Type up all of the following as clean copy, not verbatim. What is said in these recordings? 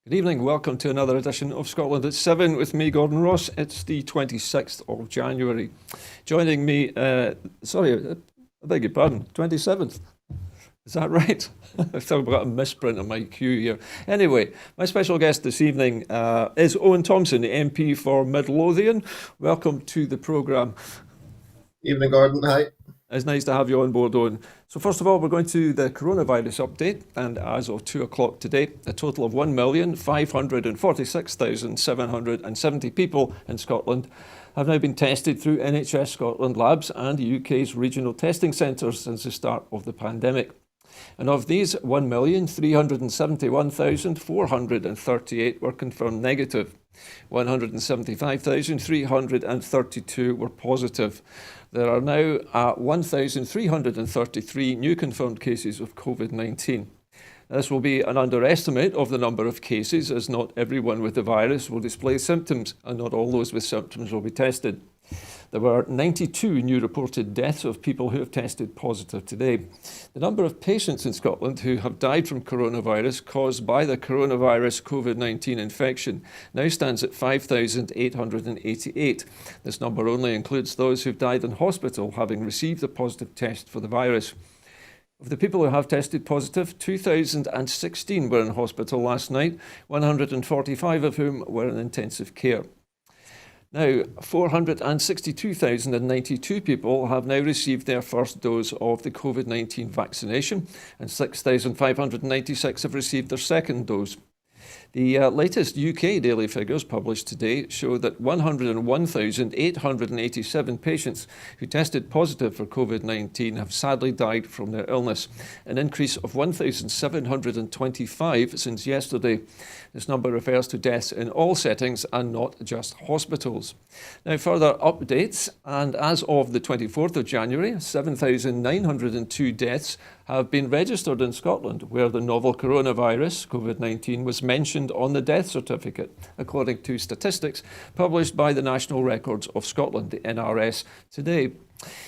Good evening. Welcome to another edition of Scotland at 7 with me, Gordon Ross. It's the 26th of January. Joining me, I beg your pardon, 27th. Is that right? I've got a misprint on my cue here. Anyway, my special guest this evening is Owen Thompson MP for Midlothian. Welcome to the programme. Evening, Gordon. Hi. It's nice to have you on board, Owen. So first of all, we're going to the coronavirus update, and as of 2 o'clock today, a total of 1,546,770 people in Scotland have now been tested through NHS Scotland labs and the UK's regional testing centres since the start of the pandemic. And of these, 1,371,438 were confirmed negative. 175,332 were positive. There are now 1,333 new confirmed cases of COVID-19. This will be an underestimate of the number of cases, as not everyone with the virus will display symptoms, and not all those with symptoms will be tested. There were 92 new reported deaths of people who have tested positive today. The number of patients in Scotland who have died from coronavirus caused by the coronavirus COVID-19 infection now stands at 5,888. This number only includes those who've died in hospital having received a positive test for the virus. Of the people who have tested positive, 2,016 were in hospital last night, 145 of whom were in intensive care. Now, 462,092 people have now received their first dose of the COVID-19 vaccination, and 6,596 have received their second dose. The latest UK daily figures published today show that 101,887 patients who tested positive for COVID-19 have sadly died from their illness, an increase of 1,725 since yesterday. This number refers to deaths in all settings and not just hospitals. Now, further updates, and as of the 24th of January, 7,902 deaths have been registered in Scotland, where the novel coronavirus, COVID-19, was mentioned on the death certificate, according to statistics published by the National Records of Scotland, the NRS, today.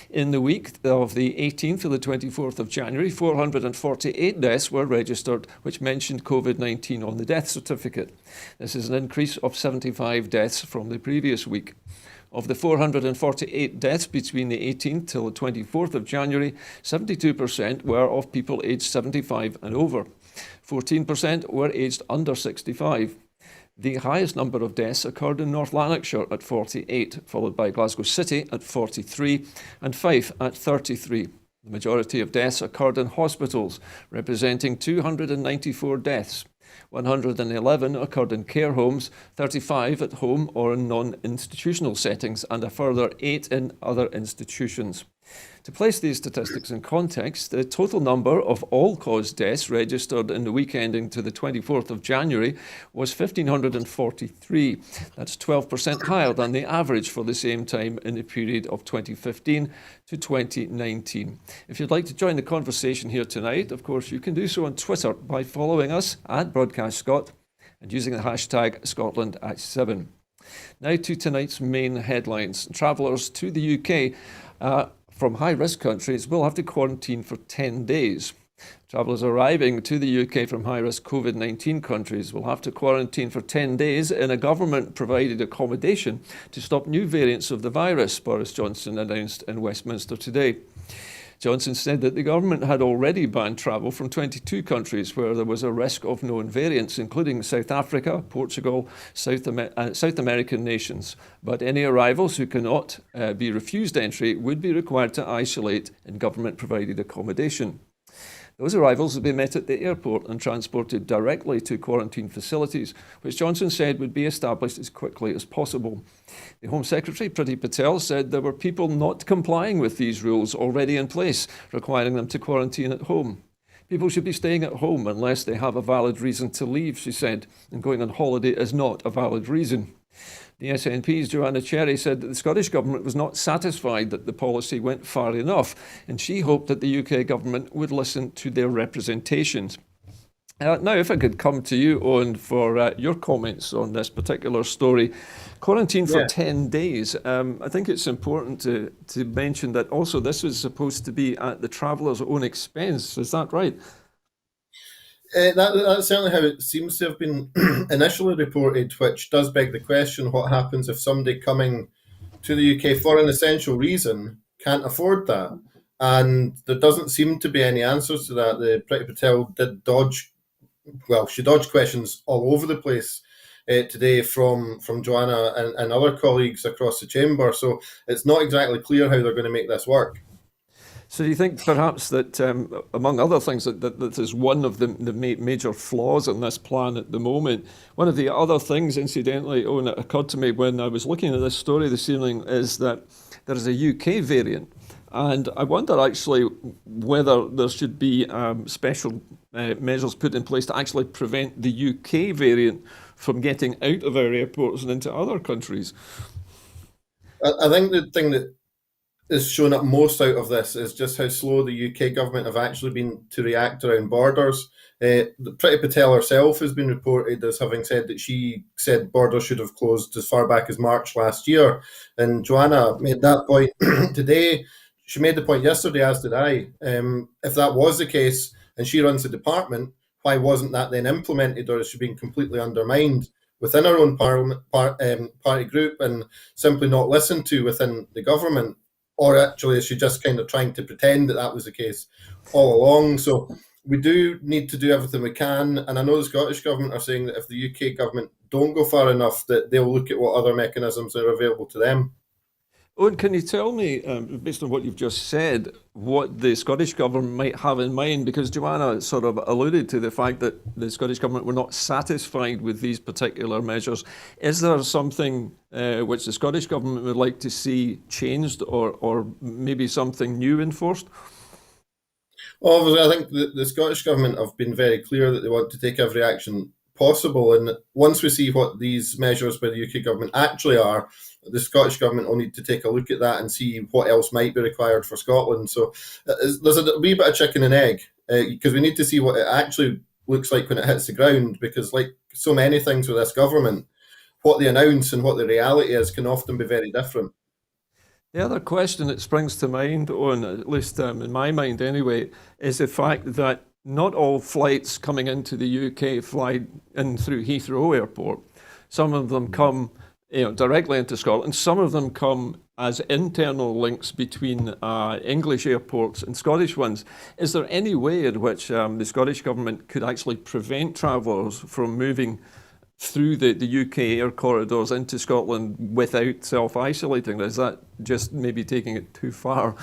In the week of the 18th to the 24th of January, 448 deaths were registered which mentioned COVID-19 on the death certificate. This is an increase of 75 deaths from the previous week. Of the 448 deaths between the 18th till the 24th of January, 72% were of people aged 75 and over. 14% were aged under 65. The highest number of deaths occurred in North Lanarkshire at 48, followed by Glasgow City at 43 and Fife at 33. The majority of deaths occurred in hospitals, representing 294 deaths. 111 occurred in care homes, 35 at home or in non-institutional settings, and a further 8 in other institutions. To place these statistics in context, the total number of all-cause deaths registered in the week ending to the 24th of January was 1,543. That's 12% higher than the average for the same time in the period of 2015 to 2019. If you'd like to join the conversation here tonight, of course, you can do so on Twitter by following us at Broadcast Scot and using the hashtag Scotland at 7. Now to tonight's main headlines. Travellers to the UK from high-risk countries will have to quarantine for 10 days. Travellers arriving to the UK from high-risk COVID-19 countries will have to quarantine for 10 days in a government-provided accommodation to stop new variants of the virus, Boris Johnson announced in Westminster today. Johnson said that the government had already banned travel from 22 countries where there was a risk of known variants, including South Africa, Portugal, South American nations. But any arrivals who cannot be refused entry would be required to isolate in government-provided accommodation. Those arrivals would be met at the airport and transported directly to quarantine facilities, which Johnson said would be established as quickly as possible. The Home Secretary, Priti Patel, said there were people not complying with these rules already in place, requiring them to quarantine at home. People should be staying at home unless they have a valid reason to leave, she said, and going on holiday is not a valid reason. The SNP's Joanna Cherry said that the Scottish Government was not satisfied that the policy went far enough, and she hoped that the UK Government would listen to their representations. Now, if I could come to you, Owen, for your comments on this particular story. Quarantine for 10 days. I think it's important to mention that also this was supposed to be at the traveller's own expense. Is that right? That's certainly how it seems to have been initially reported, which does beg the question: what happens if somebody coming to the UK for an essential reason can't afford that? And there doesn't seem to be any answers to that. The Priti Patel did dodge, well, she dodged questions all over the place today from Joanna and other colleagues across the chamber. So it's not exactly clear how they're going to make this work. So do you think perhaps that, among other things, that is one of the major flaws in this plan at the moment? One of the other things, incidentally, Owen, that occurred to me when I was looking at this story this evening is that there is a UK variant. And I wonder actually whether there should be special measures put in place to actually prevent the UK variant from getting out of our airports and into other countries. I think the thing that is shown up most out of this is just how slow the UK government have actually been to react around borders. Priti Patel herself has been reported as having said that she said borders should have closed as far back as March last year. And Joanna made that point today. She made the point yesterday, as did I. If that was the case and she runs the department, why wasn't that then implemented, or is she being completely undermined within her own party group and simply not listened to within the government? Or actually, is she just kind of trying to pretend that that was the case all along? So we do need to do everything we can. And I know the Scottish Government are saying that if the UK Government don't go far enough, that they'll look at what other mechanisms are available to them. Owen, can you tell me, based on what you've just said, what the Scottish Government might have in mind? Because Joanna sort of alluded to the fact that the Scottish Government were not satisfied with these particular measures. Is there something which the Scottish Government would like to see changed, or maybe something new enforced? Well, obviously, I think the Scottish Government have been very clear that they want to take every action possible. And once we see what these measures by the UK Government actually are, the Scottish Government will need to take a look at that and see what else might be required for Scotland. So there's a wee bit of chicken and egg, because we need to see what it actually looks like when it hits the ground, because like so many things with this government, what they announce and what the reality is can often be very different. The other question that springs to mind, Owen, at least in my mind anyway, is the fact that not all flights coming into the UK fly in through Heathrow Airport. Some of them come directly into Scotland. Some of them come as internal links between English airports and Scottish ones. Is there any way in which the Scottish Government could actually prevent travellers from moving through the UK air corridors into Scotland without self-isolating? Is that just maybe taking it too far?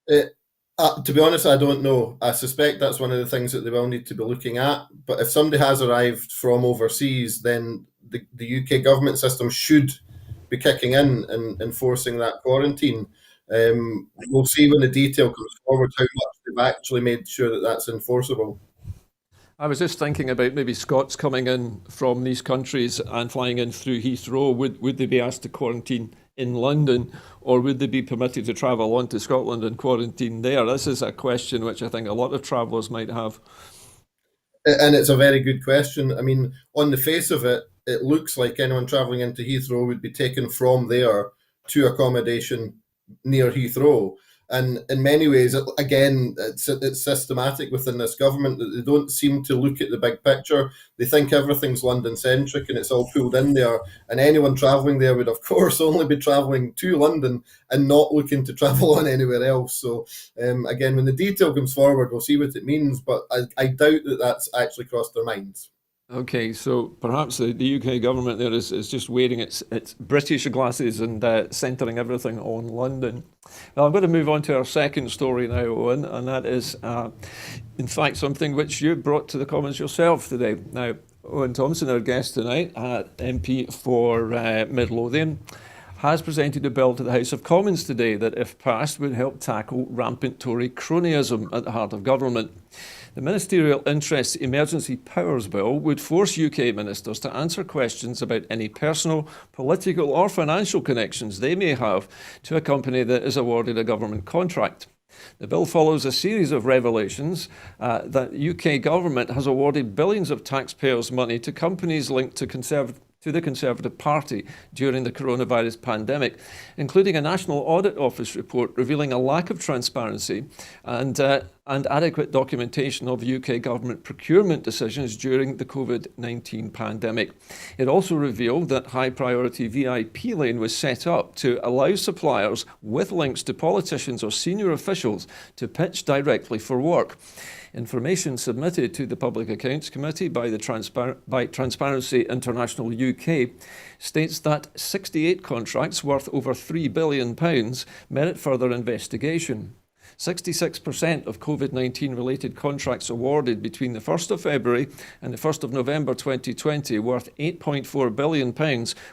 To be honest, I don't know. I suspect that's one of the things that they will need to be looking at. But if somebody has arrived from overseas, then the UK government system should be kicking in and enforcing that quarantine. We'll see when the detail comes forward how much they've actually made sure that that's enforceable. I was just thinking about maybe Scots coming in from these countries and flying in through Heathrow. Would they be asked to quarantine in London, or would they be permitted to travel on to Scotland and quarantine there? This is a question which I think a lot of travellers might have. And it's a very good question. I mean, on the face of it, it looks like anyone travelling into Heathrow would be taken from there to accommodation near Heathrow. And in many ways, again, it's systematic within this government that they don't seem to look at the big picture. They think everything's London-centric and it's all pulled in there. And anyone travelling there would, of course, only be travelling to London and not looking to travel on anywhere else. So, again, when the detail comes forward, we'll see what it means. But I doubt that that's actually crossed their minds. Okay, so perhaps the UK government there is just wearing its British glasses and centering everything on London. Well, I'm going to move on to our second story now, Owen, and that is, in fact, something which you brought to the Commons yourself today. Now, Owen Thompson, our guest tonight, MP for Midlothian, has presented a bill to the House of Commons today that, if passed, would help tackle rampant Tory cronyism at the heart of government. The Ministerial Interests Emergency Powers Bill would force UK ministers to answer questions about any personal, political or financial connections they may have to a company that is awarded a government contract. The bill follows a series of revelations that the UK government has awarded billions of taxpayers' money to companies linked to the Conservative Party during the coronavirus pandemic, including a National Audit Office report revealing a lack of transparency and and adequate documentation of UK government procurement decisions during the COVID-19 pandemic. It also revealed that high-priority VIP lane was set up to allow suppliers with links to politicians or senior officials to pitch directly for work. Information submitted to the Public Accounts Committee by Transparency International UK states that 68 contracts worth over £3 billion merit further investigation. 66% of COVID-19 related contracts awarded between the 1st of February and the 1st of November 2020 worth £8.4 billion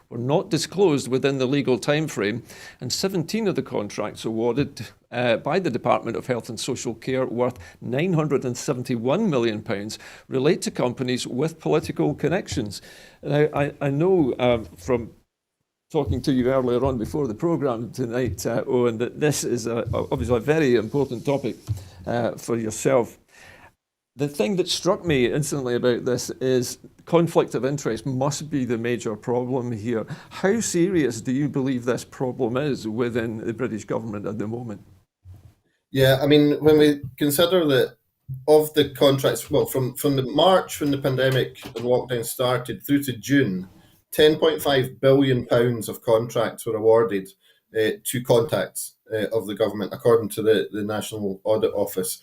were not disclosed within the legal timeframe, and 17 of the contracts awarded by the Department of Health and Social Care worth £971 million relate to companies with political connections. Now, I know from talking to you earlier on before the programme tonight, Owen, that this is obviously a very important topic for yourself. The thing that struck me instantly about this is conflict of interest must be the major problem here. How serious do you believe this problem is within the British government at the moment? Yeah, I mean, when we consider that of the contracts, well, from the March when the pandemic and lockdown started through to June, £10.5 billion of contracts were awarded to contacts of the government, according to the National Audit Office.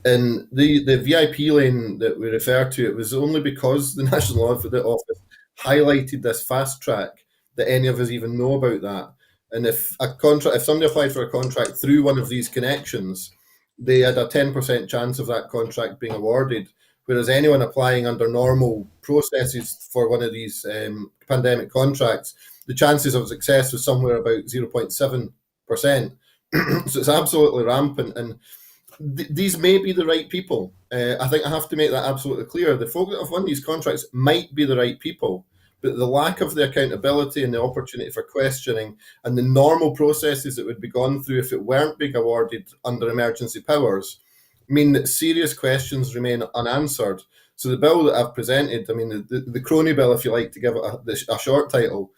And the VIP lane that we refer to, it was only because the National Audit Office highlighted this fast track that any of us even know about that. And if somebody applied for a contract through one of these connections, they had a 10% chance of that contract being awarded. Whereas anyone applying under normal processes for one of these pandemic contracts, the chances of success was somewhere about 0.7%. So it's absolutely rampant. And these may be the right people. I think I have to make that absolutely clear. The folk that have won these contracts might be the right people, but the lack of the accountability and the opportunity for questioning and the normal processes that would be gone through if it weren't being awarded under emergency powers mean that serious questions remain unanswered. So the bill that I've presented, I mean, the crony bill, if you like to give it a short title,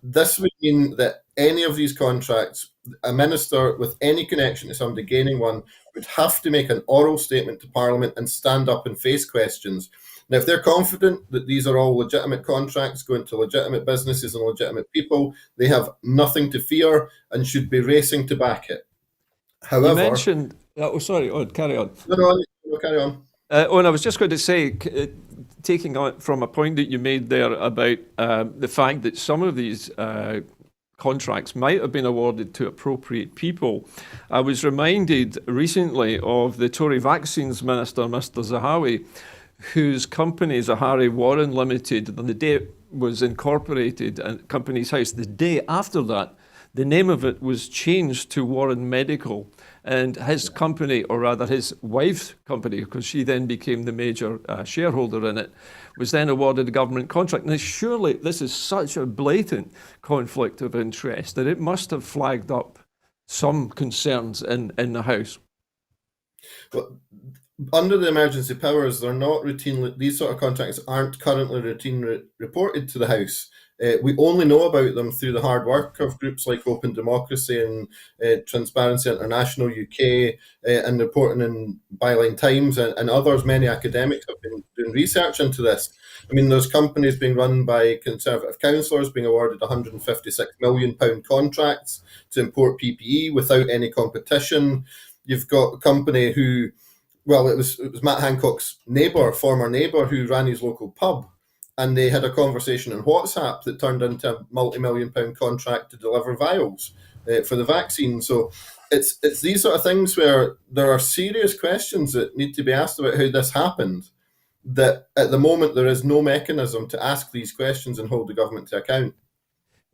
this would mean that any of these contracts, a minister with any connection to somebody gaining one would have to make an oral statement to Parliament and stand up and face questions. Now, if they're confident that these are all legitimate contracts going to legitimate businesses and legitimate people, they have nothing to fear and should be racing to back it. However, you mentioned. Oh, sorry. Oh, carry on. No, carry on. And I was just going to say, taking on from a point that you made there about the fact that some of these contracts might have been awarded to appropriate people. I was reminded recently of the Tory Vaccines Minister, Mr. Zahawi, whose company, Zahari Warren Limited, on the day it was incorporated at Companies House, the day after that, the name of it was changed to Warren Medical. And his company, or rather his wife's company, because she then became the major shareholder in it, was then awarded a government contract. Now, surely this is such a blatant conflict of interest that it must have flagged up some concerns in the House. Well, under the emergency powers, they're not routinely, these sort of contracts aren't currently routinely reported to the House. We only know about them through the hard work of groups like Open Democracy and Transparency International UK and reporting in Byline Times and others. Many academics have been doing research into this. I mean, there's companies being run by Conservative councillors being awarded £156 million contracts to import PPE without any competition. You've got a company who, well, it was Matt Hancock's former neighbour, who ran his local pub. And they had a conversation on WhatsApp that turned into a multi-million-pound contract to deliver vials for the vaccine. So it's these sort of things where there are serious questions that need to be asked about how this happened, that at the moment there is no mechanism to ask these questions and hold the government to account.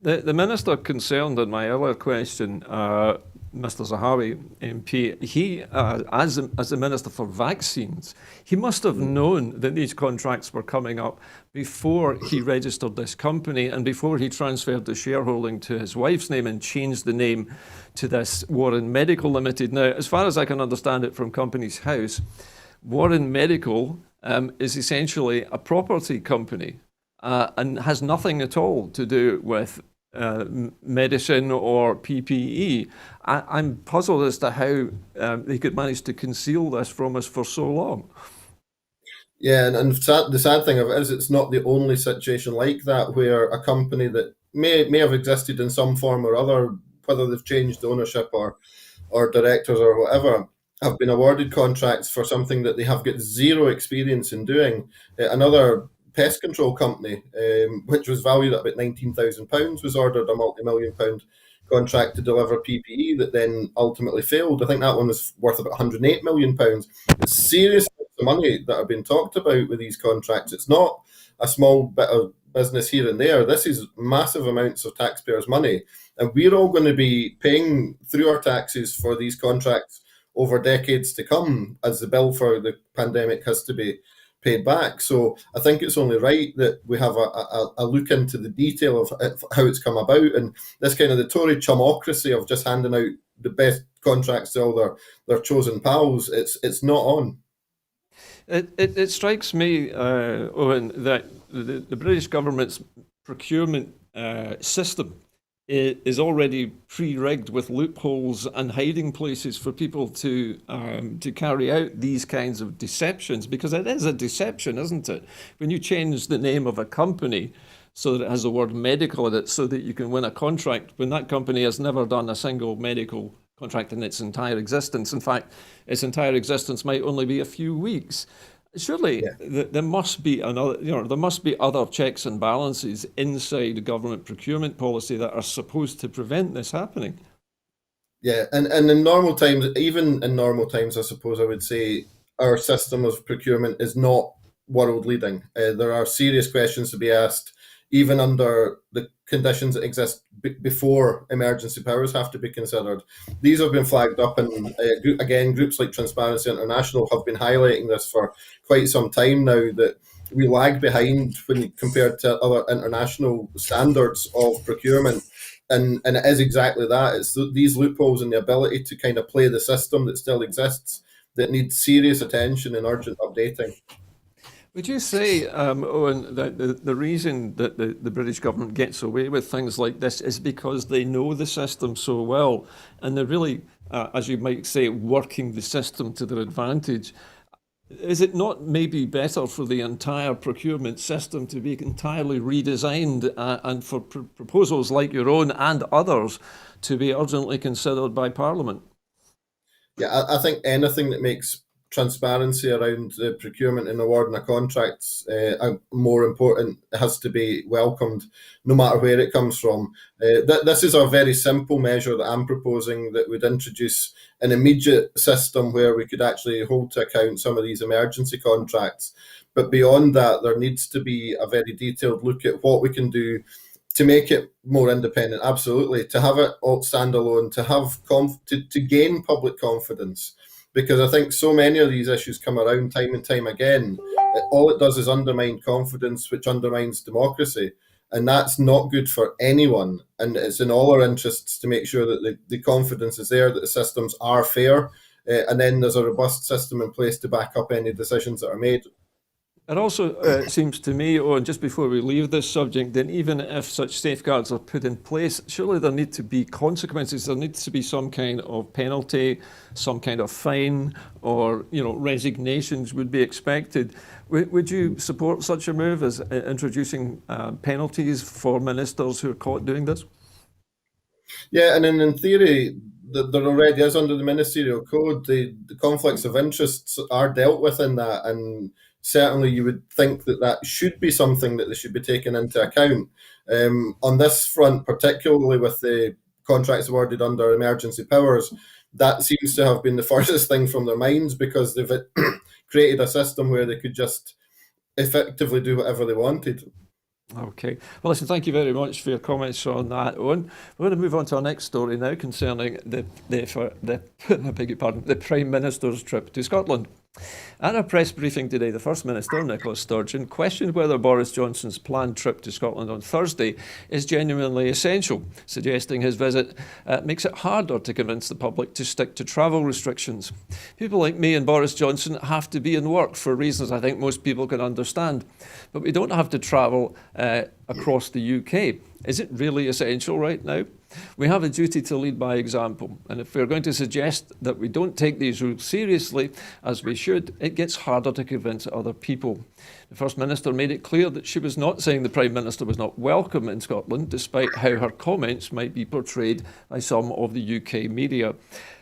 The minister concerned in my earlier question, Mr. Zahawi MP, he, as the Minister for Vaccines, he must have known that these contracts were coming up before he registered this company and before he transferred the shareholding to his wife's name and changed the name to this Warren Medical Limited. Now, as far as I can understand it from Companies House, Warren Medical is essentially a property company and has nothing at all to do with medicine or PPE. I'm puzzled as to how they could manage to conceal this from us for so long. Yeah, and the sad thing of it is it's not the only situation like that where a company that may have existed in some form or other, whether they've changed ownership or directors or whatever, have been awarded contracts for something that they have got zero experience in doing. Another pest control company, which was valued at about £19,000, was ordered a multi-million pound contract to deliver PPE that then ultimately failed. I think that one was worth about £108 million. It's serious money that are being talked about with these contracts. It's not a small bit of business here and there. This is massive amounts of taxpayers' money, and we're all going to be paying through our taxes for these contracts over decades to come as the bill for the pandemic has to be paid back. So I think it's only right that we have a look into the detail of how it's come about, and this kind of the Tory chumocracy of just handing out the best contracts to all their chosen pals. It's not on. It strikes me, Owen, that the British government's procurement system is already pre-rigged with loopholes and hiding places for people to carry out these kinds of deceptions, because it is a deception, isn't it? When you change the name of a company so that it has the word medical in it so that you can win a contract when that company has never done a single medical contract in its entire existence. In fact, its entire existence might only be a few weeks. Surely there must be there must be other checks and balances inside government procurement policy that are supposed to prevent this happening. Yeah, and in normal times, even in normal times, I suppose I would say our system of procurement is not world leading. There are serious questions to be asked, even under the conditions that exist before emergency powers have to be considered. These have been flagged up, and again, groups like Transparency International have been highlighting this for quite some time now, that we lag behind when compared to other international standards of procurement. And it is exactly that. It's these loopholes and the ability to kind of play the system that still exists that needs serious attention and urgent updating. Would you say, Owen, that the reason that the British government gets away with things like this is because they know the system so well, and they're really, as you might say, working the system to their advantage? Is it not maybe better for the entire procurement system to be entirely redesigned and for proposals like your own and others to be urgently considered by Parliament? Yeah, I think anything that makes transparency around the procurement and awarding of contracts more important has to be welcomed, no matter where it comes from. This is a very simple measure that I'm proposing that would introduce an immediate system where we could actually hold to account some of these emergency contracts. But beyond that, there needs to be a very detailed look at what we can do to make it more independent. Absolutely, to have it all standalone, to have to gain public confidence. Because I think so many of these issues come around time and time again. All it does is undermine confidence, which undermines democracy. And that's not good for anyone. And it's in all our interests to make sure that the confidence is there, that the systems are fair, and then there's a robust system in place to back up any decisions that are made. It also seems to me, and just before we leave this subject, that even if such safeguards are put in place, surely there need to be consequences. There needs to be some kind of penalty, some kind of fine, or resignations would be expected. Would you support such a move as introducing penalties for ministers who are caught doing this? Yeah, and in theory, there already is under the ministerial code. The conflicts of interests are dealt with in that, and certainly you would think that should be something that they should be taken into account. On this front, particularly with the contracts awarded under emergency powers, that seems to have been the furthest thing from their minds, because they've created a system where they could just effectively do whatever they wanted. Okay. Well, listen, thank you very much for your comments on that, Owen. We're going to move on to our next story now concerning the I beg your pardon, the Prime Minister's trip to Scotland. At a press briefing today, the First Minister, Nicola Sturgeon, questioned whether Boris Johnson's planned trip to Scotland on Thursday is genuinely essential, suggesting his visit makes it harder to convince the public to stick to travel restrictions. People like me and Boris Johnson have to be in work for reasons I think most people can understand, but we don't have to travel across the UK. Is it really essential right now? We have a duty to lead by example, and if we're going to suggest that we don't take these rules seriously, as we should, it gets harder to convince other people. The First Minister made it clear that she was not saying the Prime Minister was not welcome in Scotland, despite how her comments might be portrayed by some of the UK media.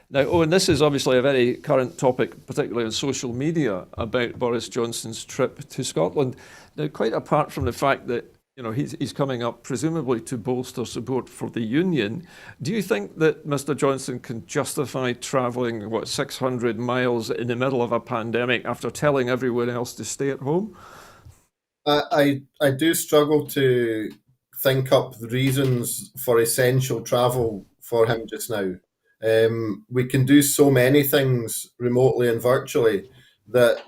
Now, Owen, this is obviously a very current topic, particularly on social media, about Boris Johnson's trip to Scotland. Now, quite apart from the fact that he's coming up presumably to bolster support for the union. Do you think that Mr. Johnson can justify travelling, 600 miles in the middle of a pandemic after telling everyone else to stay at home? I do struggle to think up the reasons for essential travel for him just now. We can do so many things remotely and virtually that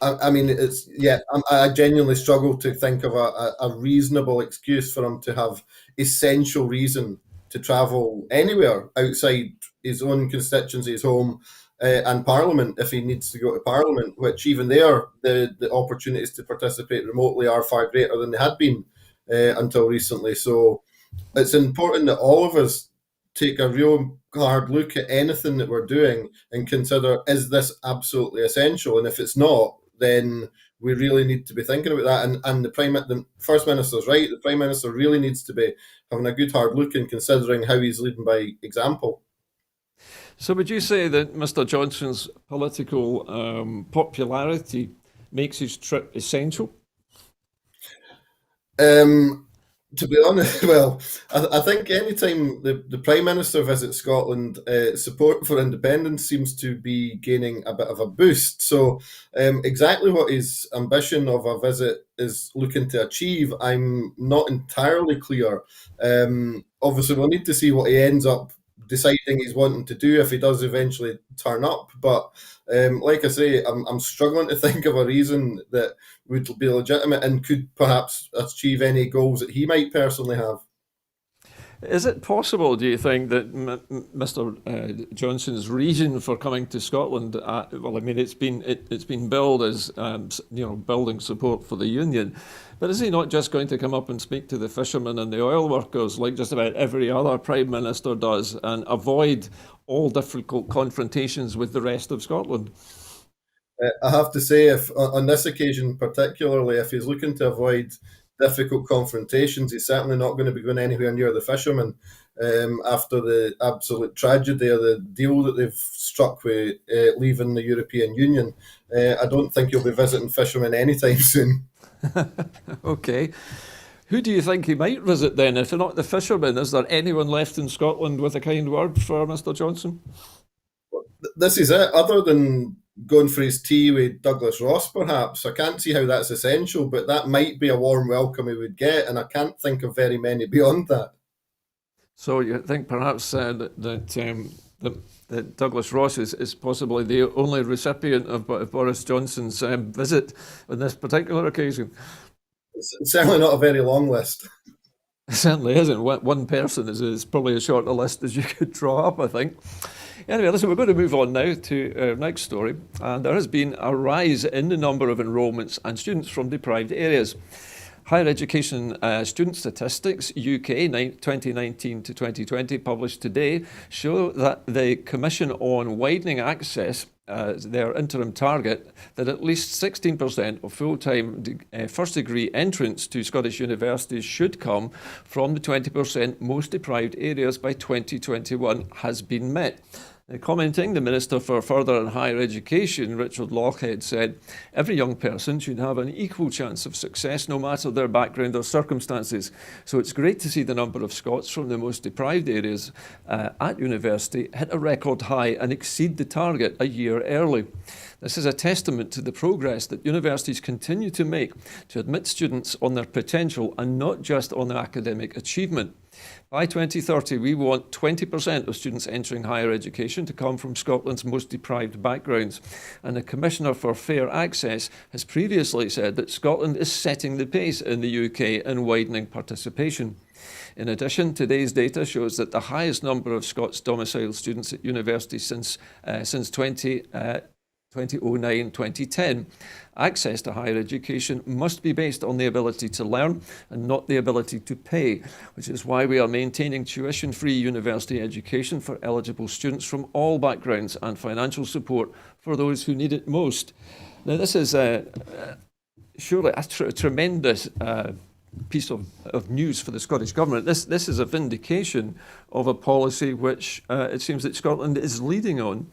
I genuinely struggle to think of a reasonable excuse for him to have essential reason to travel anywhere outside his own constituency, his home, and Parliament if he needs to go to Parliament, which even there, the opportunities to participate remotely are far greater than they had been until recently. So it's important that all of us take a real hard look at anything that we're doing and consider, is this absolutely essential? And if it's not, then we really need to be thinking about that. And the First Minister's right. The Prime Minister really needs to be having a good hard look and considering how he's leading by example. So would you say that Mr. Johnson's political popularity makes his trip essential? To be honest, well, I think any time the Prime Minister visits Scotland, support for independence seems to be gaining a bit of a boost. So exactly what his ambition of a visit is looking to achieve, I'm not entirely clear. Obviously, we'll need to see what he ends up deciding he's wanting to do if he does eventually turn up. But like I say, I'm struggling to think of a reason that would be legitimate and could perhaps achieve any goals that he might personally have. Is it possible, do you think, that Mr. Johnson's reason for coming to Scotland? It's been billed as building support for the union, but is he not just going to come up and speak to the fishermen and the oil workers like just about every other Prime Minister does, and avoid all difficult confrontations with the rest of Scotland? I have to say, if on this occasion particularly, if he's looking to avoid difficult confrontations, he's certainly not going to be going anywhere near the fishermen after the absolute tragedy of the deal that they've struck with leaving the European Union. I don't think he'll be visiting fishermen anytime soon. Okay. Who do you think he might visit then? If not the fishermen, is there anyone left in Scotland with a kind word for Mr. Johnson? This is it. Other than going for his tea with Douglas Ross, perhaps. I can't see how that's essential, but that might be a warm welcome he would get, and I can't think of very many beyond that. So you think perhaps that Douglas Ross is possibly the only recipient of Boris Johnson's visit on this particular occasion? It's certainly not a very long list. It certainly isn't. One person is probably as short a list as you could draw up, I think. Anyway, listen, we're going to move on now to our next story. And there has been a rise in the number of enrolments and students from deprived areas. Higher Education Student Statistics UK 2019 to 2020 published today show that the Commission on Widening Access, their interim target, that at least 16% of full-time first degree entrants to Scottish universities should come from the 20% most deprived areas by 2021 has been met. Commenting, the Minister for Further and Higher Education, Richard Lochhead, said, "Every young person should have an equal chance of success, no matter their background or circumstances. So it's great to see the number of Scots from the most deprived areas at university hit a record high and exceed the target a year early." This is a testament to the progress that universities continue to make to admit students on their potential and not just on their academic achievement. By 2030, we want 20% of students entering higher education to come from Scotland's most deprived backgrounds. And the Commissioner for Fair Access has previously said that Scotland is setting the pace in the UK in widening participation. In addition, today's data shows that the highest number of Scots domiciled students at university since 2009-2010. Access to higher education must be based on the ability to learn and not the ability to pay, which is why we are maintaining tuition-free university education for eligible students from all backgrounds and financial support for those who need it most. Now, this is surely a tremendous piece of news for the Scottish Government. This is a vindication of a policy which it seems that Scotland is leading on.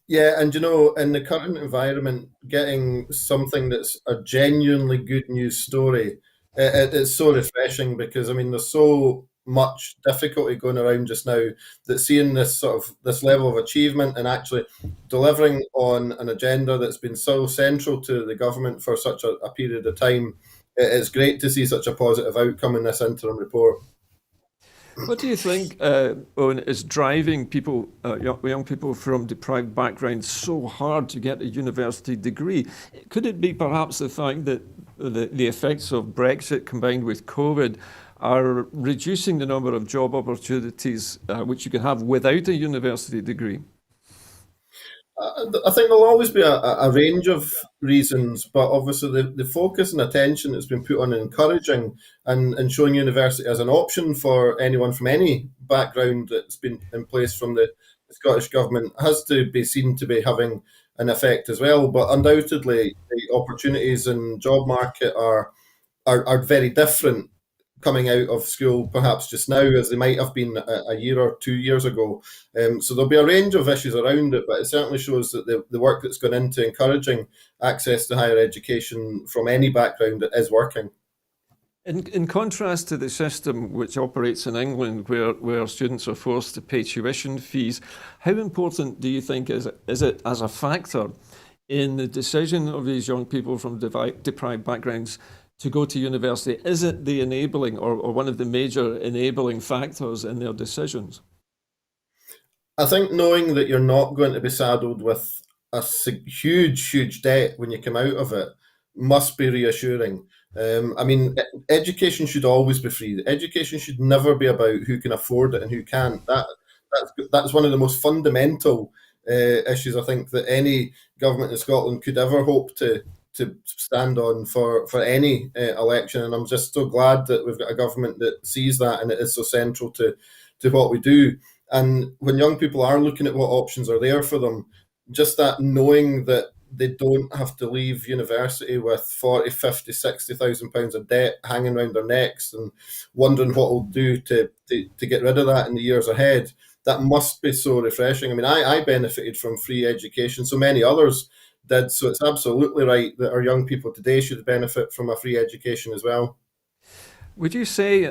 Yeah, and in the current environment, getting something that's a genuinely good news story, it's so refreshing because, there's so much difficulty going around just now that seeing this level of achievement and actually delivering on an agenda that's been so central to the government for such a period of time, it's great to see such a positive outcome in this interim report. What do you think, Owen, is driving people, young people from deprived backgrounds so hard to get a university degree? Could it be perhaps the fact that the effects of Brexit combined with COVID are reducing the number of job opportunities which you can have without a university degree? I think there'll always be a range of reasons, but obviously the focus and attention that's been put on encouraging and showing university as an option for anyone from any background that's been in place from the Scottish Government has to be seen to be having an effect as well. But undoubtedly, the opportunities in job market are very different coming out of school perhaps just now as they might have been a year or 2 years ago. So there'll be a range of issues around it, but it certainly shows that the work that's gone into encouraging access to higher education from any background is working. In contrast to the system which operates in England, where students are forced to pay tuition fees, how important do you think is it as a factor in the decision of these young people from deprived backgrounds to go to university? Is it the enabling or one of the major enabling factors in their decisions? I think knowing that you're not going to be saddled with a huge debt when you come out of it must be reassuring. Education should always be free. Education should never be about who can afford it and who can't. That's one of the most fundamental issues I think that any government in Scotland could ever hope to stand on for any election. And I'm just so glad that we've got a government that sees that and it is so central to what we do. And when young people are looking at what options are there for them, just that knowing that they don't have to leave university with 40, 50, 60,000 pounds of debt hanging around their necks and wondering what we'll do to get rid of that in the years ahead, that must be so refreshing. I benefited from free education, so many others did, so it's absolutely right that our young people today should benefit from a free education as well. Would you say,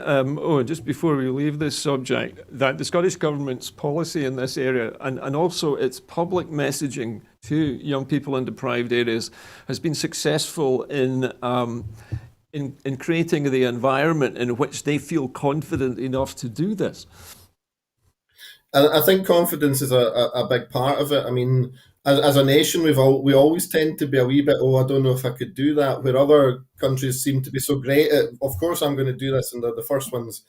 just before we leave this subject, that the Scottish Government's policy in this area and also its public messaging to young people in deprived areas has been successful in creating the environment in which they feel confident enough to do this? I think confidence is a big part of it. As a nation, we always tend to be a wee bit, I don't know if I could do that, where other countries seem to be so great at, of course I'm going to do this, and they're the first ones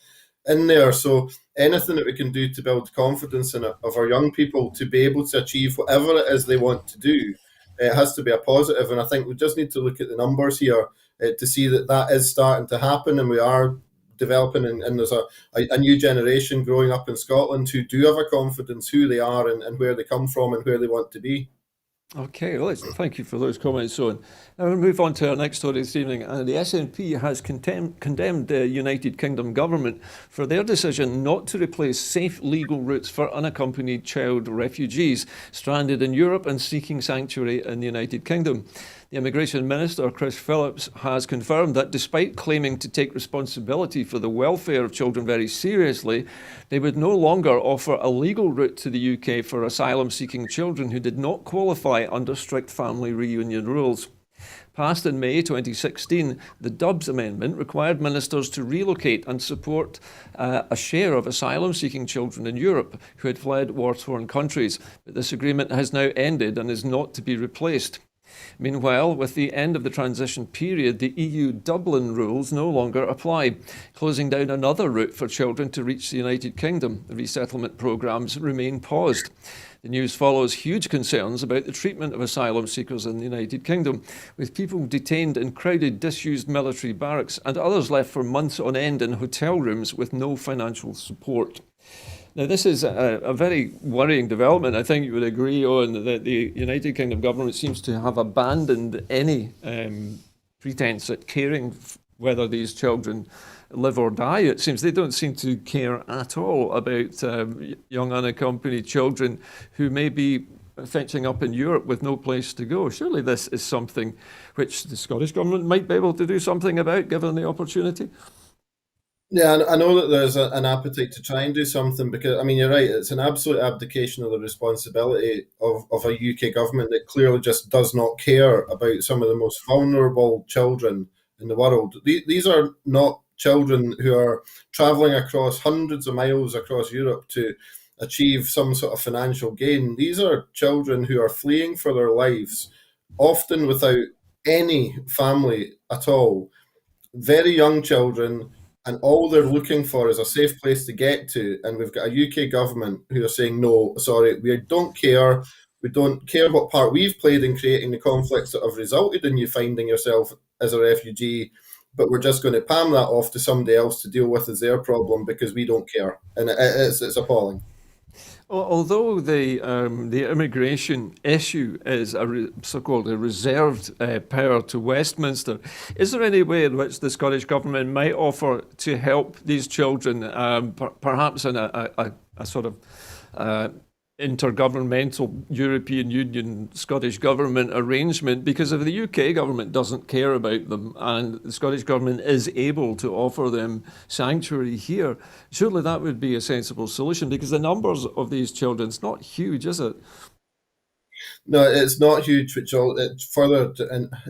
in there. So anything that we can do to build confidence of our young people to be able to achieve whatever it is they want to do, it has to be a positive. And I think we just need to look at the numbers here to see that is starting to happen, and we are developing, and there's a new generation growing up in Scotland who do have a confidence who they are and where they come from and where they want to be. Okay, well, thank you for those comments, Owen. Now we'll move on to our next story this evening. The SNP has condemned the United Kingdom government for their decision not to replace safe legal routes for unaccompanied child refugees stranded in Europe and seeking sanctuary in the United Kingdom. The Immigration Minister, Chris Phillips, has confirmed that despite claiming to take responsibility for the welfare of children very seriously, they would no longer offer a legal route to the UK for asylum-seeking children who did not qualify under strict family reunion rules. Passed in May 2016, the Dubs Amendment required ministers to relocate and support a share of asylum-seeking children in Europe who had fled war-torn countries. But this agreement has now ended and is not to be replaced. Meanwhile, with the end of the transition period, the EU Dublin rules no longer apply, closing down another route for children to reach the United Kingdom. The resettlement programmes remain paused. The news follows huge concerns about the treatment of asylum seekers in the United Kingdom, with people detained in crowded, disused military barracks and others left for months on end in hotel rooms with no financial support. Now, this is a very worrying development. I think you would agree, Owen, that the United Kingdom government seems to have abandoned any pretense at caring whether these children live or die. It seems they don't seem to care at all about young unaccompanied children who may be fetching up in Europe with no place to go. Surely this is something which the Scottish Government might be able to do something about, given the opportunity. Yeah, I know that there's an appetite to try and do something because, I mean, you're right, it's an absolute abdication of the responsibility of a UK government that clearly just does not care about some of the most vulnerable children in the world. These are not children who are travelling across hundreds of miles across Europe to achieve some sort of financial gain. These are children who are fleeing for their lives, often without any family at all. Very young children, and all they're looking for is a safe place to get to. And we've got a UK government who are saying, no, sorry, we don't care. We don't care what part we've played in creating the conflicts that have resulted in you finding yourself as a refugee, but we're just going to palm that off to somebody else to deal with as their problem because we don't care. And it's appalling. Although the immigration issue is so-called a reserved power to Westminster, is there any way in which the Scottish Government might offer to help these children, perhaps in a sort of intergovernmental European Union Scottish Government arrangement? Because if the UK government doesn't care about them and the Scottish Government is able to offer them sanctuary here, surely that would be a sensible solution, because the numbers of these children, it's not huge, is it? No, it's not huge, which it further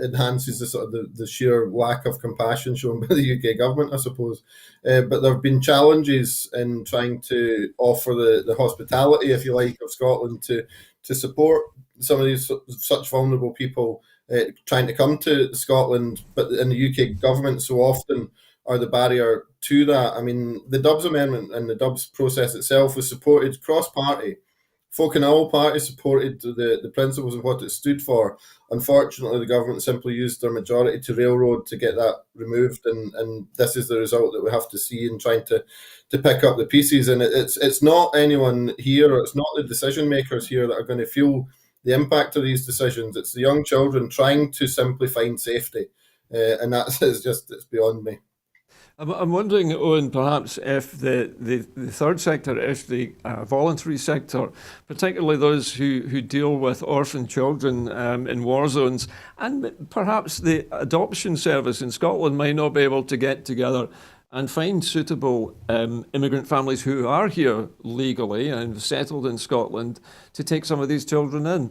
enhances the sort of the sheer lack of compassion shown by the UK government, I suppose. But there have been challenges in trying to offer the hospitality, if you like, of Scotland to support some of these such vulnerable people trying to come to Scotland. But in the UK government, so often are the barrier to that. I mean, the Dubs Amendment and the Dubs process itself was supported cross-party. Folk in all parties supported the principles and what it stood for. Unfortunately, the government simply used their majority to railroad to get that removed, and this is the result that we have to see in trying to pick up the pieces. And it's not anyone here, or it's not the decision makers here that are going to feel the impact of these decisions. It's the young children trying to simply find safety, and that's it's beyond me. I'm wondering, Owen, perhaps if the third sector, if the voluntary sector, particularly those who deal with orphan children in war zones, and perhaps the adoption service in Scotland might not be able to get together and find suitable immigrant families who are here legally and settled in Scotland to take some of these children in.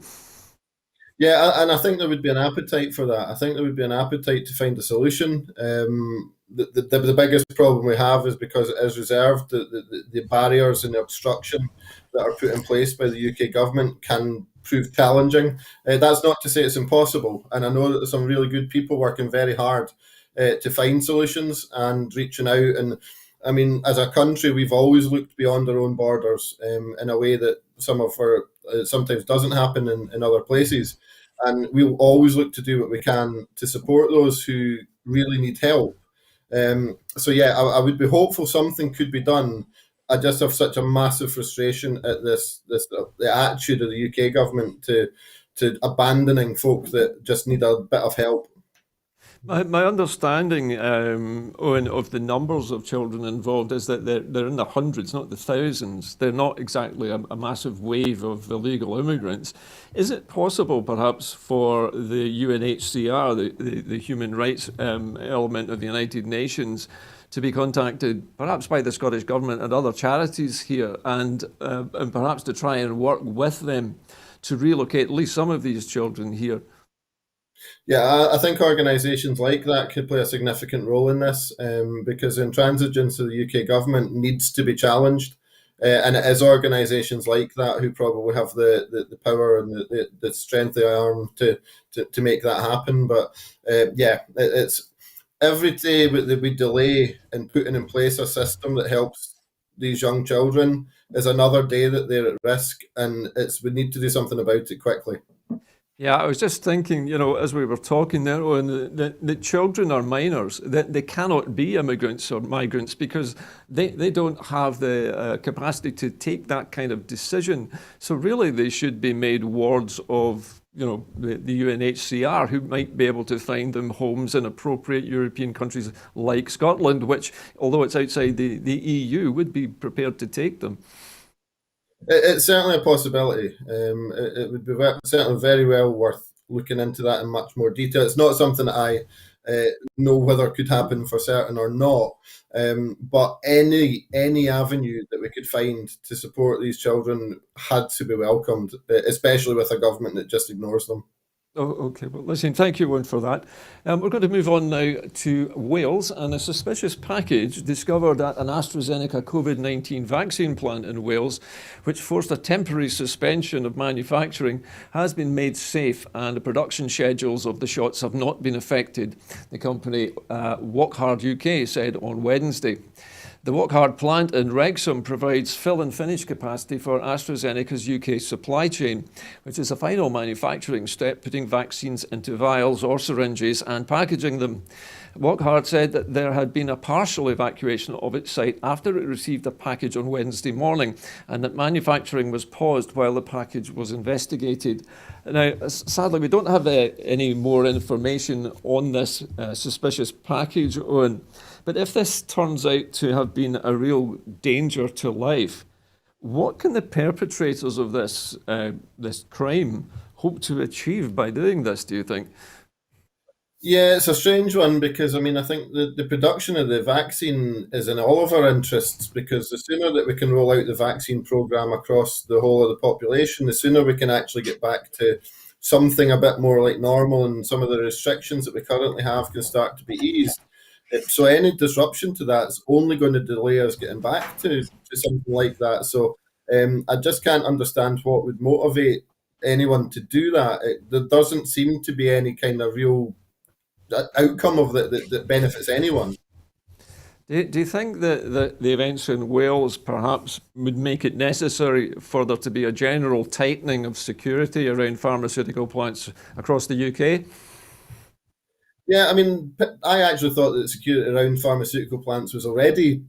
Yeah, and I think there would be an appetite for that. I think there would be an appetite to find a solution. The biggest problem we have is because it is reserved, the barriers and the obstruction that are put in place by the UK government can prove challenging. That's not to say it's impossible, and I know that there's some really good people working very hard to find solutions and reaching out. And I mean, as a country, we've always looked beyond our own borders in a way that sometimes doesn't happen in other places. And we'll always look to do what we can to support those who really need help. So yeah, I would be hopeful something could be done. I just have such a massive frustration at the attitude of the UK government to abandoning folk that just need a bit of help. My understanding, Owen, of the numbers of children involved is that they're in the hundreds, not the thousands. They're not exactly a massive wave of illegal immigrants. Is it possible, perhaps, for the UNHCR, the human rights element of the United Nations, to be contacted, perhaps by the Scottish Government and other charities here, and perhaps to try and work with them to relocate at least some of these children here? Yeah, I think organisations like that could play a significant role in this, because intransigence of the UK government needs to be challenged. And it is organisations like that who probably have the power and the strength of the arm to make that happen. But it's every day that we delay in putting in place a system that helps these young children is another day that they're at risk, and we need to do something about it quickly. Yeah, I was just thinking, as we were talking there, Owen, the children are minors. They cannot be immigrants or migrants because they don't have the capacity to take that kind of decision. So really, they should be made wards of, the UNHCR, who might be able to find them homes in appropriate European countries like Scotland, which, although it's outside the EU, would be prepared to take them. It's certainly a possibility. It would be certainly very well worth looking into that in much more detail. It's not something that I know whether could happen for certain or not. But any avenue that we could find to support these children had to be welcomed, especially with a government that just ignores them. Oh, okay. Well, listen, thank you, Owen, for that. We're going to move on now to Wales, and a suspicious package discovered at an AstraZeneca COVID-19 vaccine plant in Wales, which forced a temporary suspension of manufacturing, has been made safe, and the production schedules of the shots have not been affected, the company Wockhardt UK said on Wednesday. The Wockhardt plant in Wrexham provides fill and finish capacity for AstraZeneca's UK supply chain, which is a final manufacturing step, putting vaccines into vials or syringes and packaging them. Wockhardt said that there had been a partial evacuation of its site after it received a package on Wednesday morning, and that manufacturing was paused while the package was investigated. Now, sadly, we don't have any more information on this suspicious package, Owen. But if this turns out to have been a real danger to life, what can the perpetrators of this crime hope to achieve by doing this, do you think? Yeah, it's a strange one because I think the production of the vaccine is in all of our interests, because the sooner that we can roll out the vaccine program across the whole of the population, the sooner we can actually get back to something a bit more like normal, and some of the restrictions that we currently have can start to be eased. So any disruption to that's only going to delay us getting back to something like that. So I just can't understand what would motivate anyone to do that. There doesn't seem to be any kind of real outcome of that benefits anyone. Do you think that the events in Wales perhaps would make it necessary for there to be a general tightening of security around pharmaceutical plants across the UK? Yeah, I actually thought that the security around pharmaceutical plants was already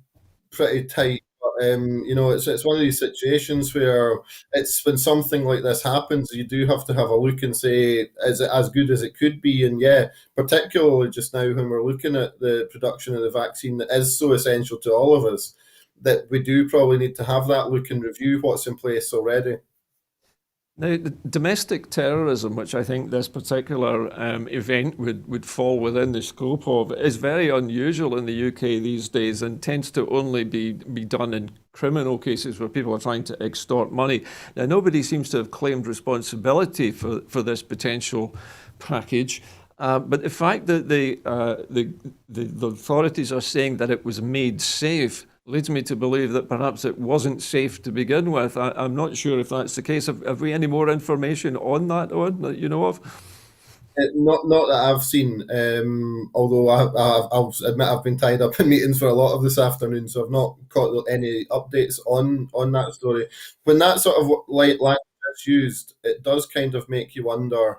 pretty tight. But it's one of these situations where it's when something like this happens, you do have to have a look and say, is it as good as it could be? And yeah, particularly just now when we're looking at the production of the vaccine that is so essential to all of us, that we do probably need to have that look and review what's in place already. Now, the domestic terrorism, which I think this particular event would fall within the scope of, is very unusual in the UK these days and tends to only be done in criminal cases where people are trying to extort money. Now, nobody seems to have claimed responsibility for this potential package. But the fact that the authorities are saying that it was made safe leads me to believe that perhaps it wasn't safe to begin with. I'm not sure if that's the case. Have we any more information on that, Owen, that you know of? Not that I've seen, although I'll admit I've been tied up in meetings for a lot of this afternoon, so I've not caught any updates on that story. When that sort of language is used, it does kind of make you wonder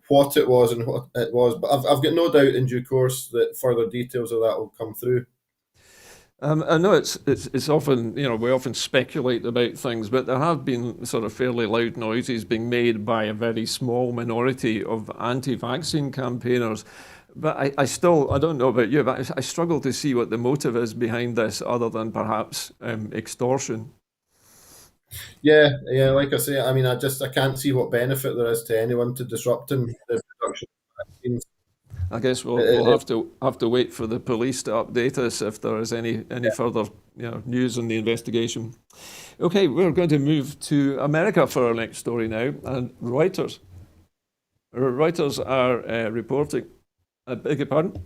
what it was and what it was. But I've got no doubt in due course that further details of that will come through. I know it's often, we often speculate about things, but there have been sort of fairly loud noises being made by a very small minority of anti-vaccine campaigners But I still, I don't know about you, but I struggle to see what the motive is behind this other than perhaps extortion. Yeah, yeah. Like I say, I mean, I can't see what benefit there is to anyone to disrupting the production of vaccines. I guess It, we'll it, have to wait for the police to update us if there is any further news on the investigation. Okay, we're going to move to America for our next story now, and Reuters. Reuters are reporting. I beg your pardon.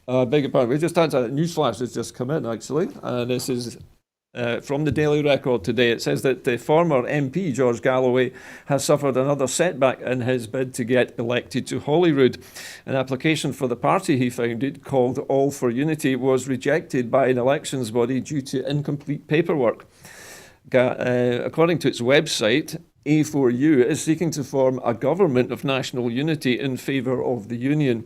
Beg your pardon. We just had a news flash that's just come in actually, and this is from the Daily Record today. It says that the former MP, George Galloway, has suffered another setback in his bid to get elected to Holyrood. An application for the party he founded, called All for Unity, was rejected by an elections body due to incomplete paperwork. According to its website, A4U is seeking to form a government of national unity in favour of the union.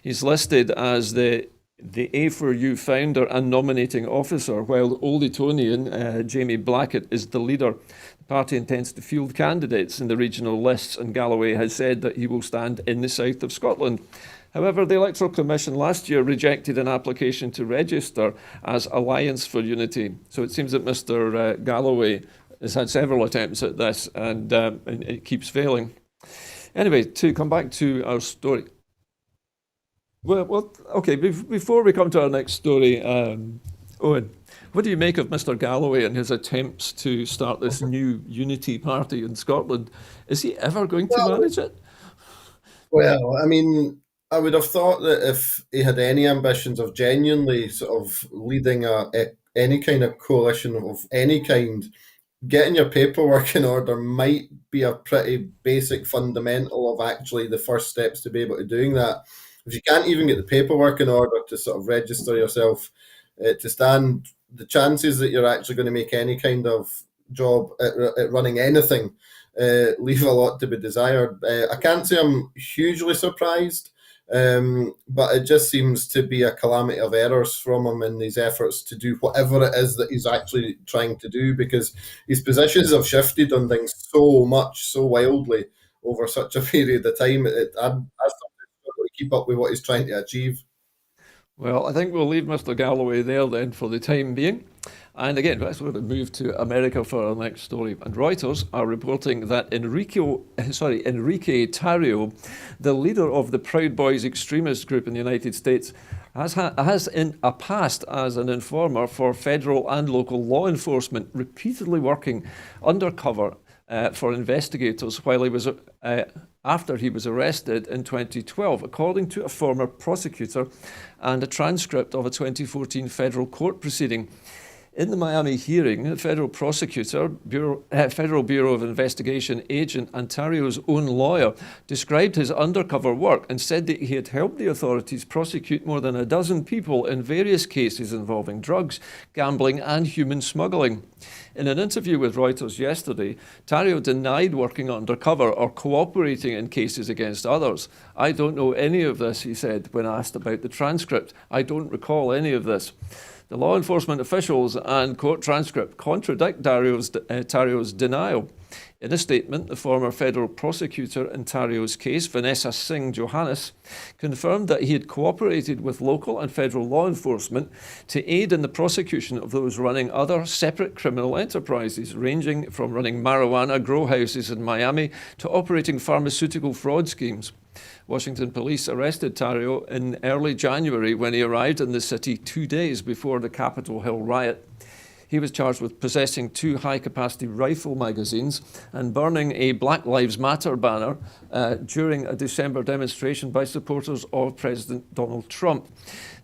He's listed as the A4U founder and nominating officer, while Old Etonian Jamie Blackett is the leader. The party intends to field candidates in the regional lists, and Galloway has said that he will stand in the south of Scotland. However, the Electoral Commission last year rejected an application to register as Alliance for Unity. So it seems that Mr. Galloway has had several attempts at this, and it keeps failing. Anyway, to come back to our story. Well, okay, before we come to our next story, Owen, what do you make of Mr. Galloway and his attempts to start this new unity party in Scotland? Is he ever going to manage it? well, I mean, I would have thought that if he had any ambitions of genuinely sort of leading any kind of coalition of any kind, getting your paperwork in order might be a pretty basic fundamental of actually the first steps to be able to doing that. If you can't even get the paperwork in order to sort of register yourself to stand, the chances that you're actually going to make any kind of job at running anything leave a lot to be desired. I can't say I'm hugely surprised, but it just seems to be a calamity of errors from him in his efforts to do whatever it is that he's actually trying to do, because his positions have shifted on things so much, so wildly over such a period of time. I struggle to keep up with what he's trying to achieve. Well, I think we'll leave Mr. Galloway there then for the time being. And again, let's sort of move to America for our next story. And Reuters are reporting that Enrique Tarrio, the leader of the Proud Boys extremist group in the United States, has in a past as an informer for federal and local law enforcement, repeatedly working undercover for investigators while he was after he was arrested in 2012, according to a former prosecutor and a transcript of a 2014 federal court proceeding. In the Miami hearing, the federal prosecutor, Federal Bureau of Investigation agent Ontario's own lawyer, described his undercover work and said that he had helped the authorities prosecute more than a dozen people in various cases involving drugs, gambling and human smuggling. In an interview with Reuters yesterday, Tarrio denied working undercover or cooperating in cases against others. "I don't know any of this," he said when asked about the transcript. "I don't recall any of this." The law enforcement officials and court transcript contradict Tarrio's denial. In a statement, the former federal prosecutor in Tarrio's case, Vanessa Singh Johannes, confirmed that he had cooperated with local and federal law enforcement to aid in the prosecution of those running other separate criminal enterprises, ranging from running marijuana grow houses in Miami to operating pharmaceutical fraud schemes. Washington police arrested Tarrio in early January when he arrived in the city 2 days before the Capitol Hill riot. He was charged with possessing 2 high-capacity rifle magazines and burning a Black Lives Matter banner during a December demonstration by supporters of President Donald Trump.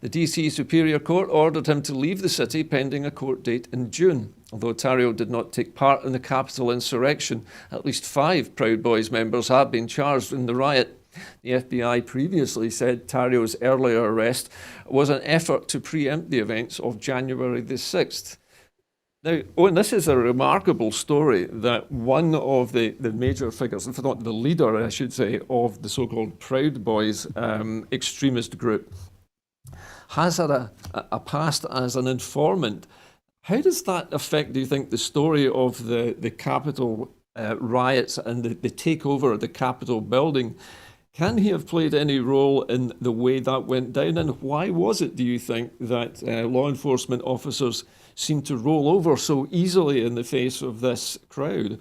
The DC Superior Court ordered him to leave the city pending a court date in June. Although Tarrio did not take part in the Capitol insurrection, at least 5 Proud Boys members have been charged in the riot. The FBI previously said Tarrio's earlier arrest was an effort to preempt the events of January the 6th. Now, Owen, this is a remarkable story that one of the major figures, if not the leader, I should say, of the so-called Proud Boys extremist group, has had a past as an informant. How does that affect, do you think, the story of the Capitol riots and the takeover of the Capitol building? Can he have played any role in the way that went down? And why was it, do you think, that law enforcement officers seemed to roll over so easily in the face of this crowd?